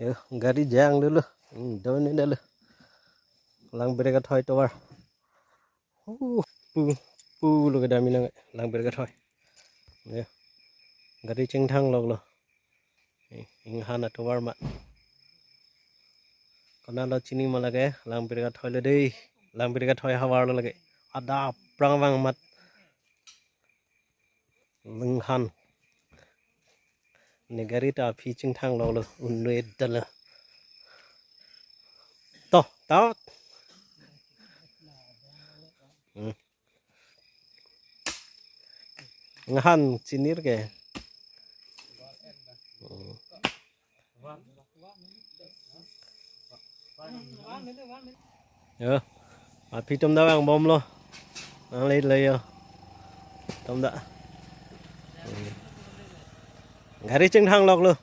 गाड़ी जांग dulu down ini dulu lang bereka thoi towar pu lu ke dami nang lang bereka thoi ya गाड़ी ching thang log lo ing hana towar mat kona lo chini ma lage lang bereka thoi le dei lang bereka thoi hawar lo lage ada prang wang mat lung han ne गाड़ी ta phi ching thang log lo un re dal to tao ngahan sinir ke phi tom da ang bom lo ang lấy yo tom da गाड़ी ching thang log lo